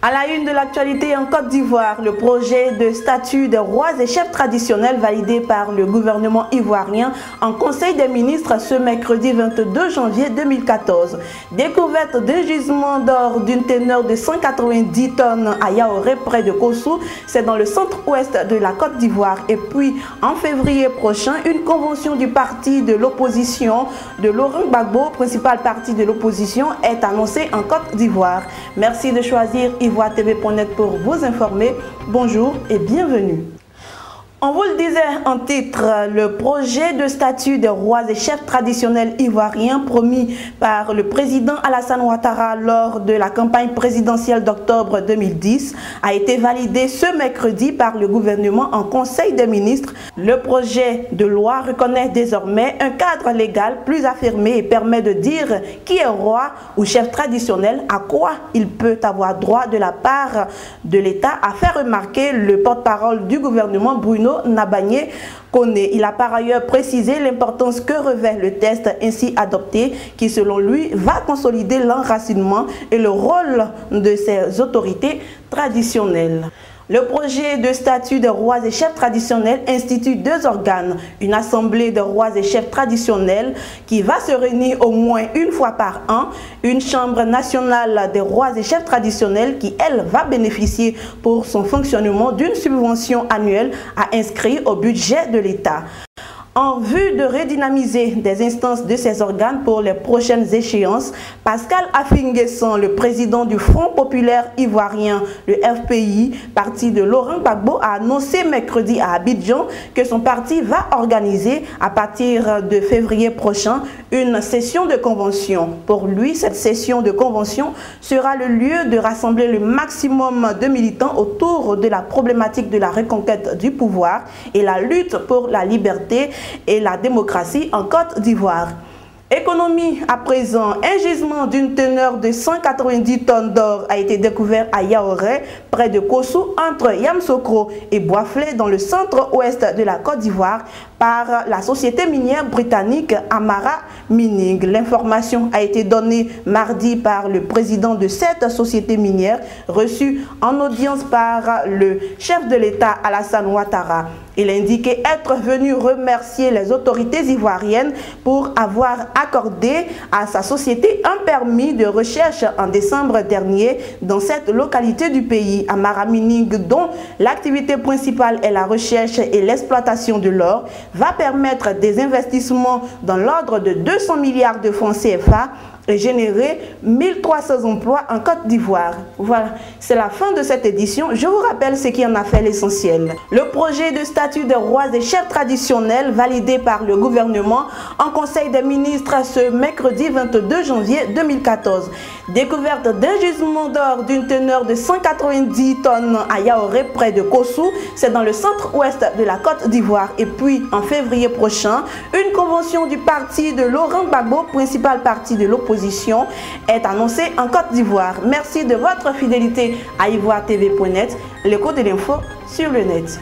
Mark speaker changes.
Speaker 1: À la une de l'actualité en Côte d'Ivoire, le projet de statut des rois et chefs traditionnels validé par le gouvernement ivoirien en Conseil des ministres ce mercredi 22 janvier 2014. Découverte d'un gisement d'or d'une teneur de 190 tonnes à Yaouré près de Kossou, c'est dans le centre-ouest de la Côte d'Ivoire. Et puis, en février prochain, une convention du parti de l'opposition de Laurent Gbagbo, principal parti de l'opposition, est annoncée en Côte d'Ivoire. Merci de choisir ivoiretv.net pour vous informer. Bonjour et bienvenue. On vous le disait en titre, le projet de statut des rois et chefs traditionnels ivoiriens promis par le président Alassane Ouattara lors de la campagne présidentielle d'octobre 2010 a été validé ce mercredi par le gouvernement en Conseil des ministres. Le projet de loi reconnaît désormais un cadre légal plus affirmé et permet de dire qui est roi ou chef traditionnel, à quoi il peut avoir droit de la part de l'État, a fait remarquer le porte-parole du gouvernement Bruno Nabagné Koné. Il a par ailleurs précisé l'importance que revêt le test ainsi adopté qui selon lui va consolider l'enracinement et le rôle de ces autorités traditionnelles. Le projet de statut des rois et chefs traditionnels institue deux organes, une assemblée de rois et chefs traditionnels qui va se réunir au moins une fois par an, une chambre nationale des rois et chefs traditionnels qui, elle, va bénéficier pour son fonctionnement d'une subvention annuelle à inscrire au budget de l'État. En vue de redynamiser des instances de ces organes pour les prochaines échéances, Pascal Affi-N'Guessan, le président du Front populaire ivoirien, le FPI, parti de Laurent Gbagbo, a annoncé mercredi à Abidjan que son parti va organiser à partir de février prochain une session de convention. Pour lui, cette session de convention sera le lieu de rassembler le maximum de militants autour de la problématique de la reconquête du pouvoir et la lutte pour la liberté et la démocratie en Côte d'Ivoire. Économie à présent, un gisement d'une teneur de 190 tonnes d'or a été découvert à Yaouré, près de Kossou, entre Yamoussoukro et Boisflé, dans le centre-ouest de la Côte d'Ivoire, par la société minière britannique Amara Mining. L'information a été donnée mardi par le président de cette société minière, reçu en audience par le chef de l'État Alassane Ouattara. Il indiquait être venu remercier les autorités ivoiriennes pour avoir accordé à sa société un permis de recherche en décembre dernier dans cette localité du pays. Amara Mining, dont l'activité principale est la recherche et l'exploitation de l'or, va permettre des investissements dans l'ordre de 200 milliards de francs CFA et générer 1300 emplois en Côte d'Ivoire. Voilà, c'est la fin de cette édition. Je vous rappelle ce qui en a fait l'essentiel. Le projet de statut des rois et chefs traditionnels validé par le gouvernement en Conseil des ministres ce mercredi 22 janvier 2014. Découverte d'un gisement d'or d'une teneur de 190 tonnes à Yaouré près de Kossou, c'est dans le centre-ouest de la Côte d'Ivoire. Et puis en février prochain, une convention du parti de Laurent Gbagbo, principal parti de l'opposition, est annoncée en Côte d'Ivoire. Merci de votre fidélité à ivoiretv.net, l'écho de l'info sur le net.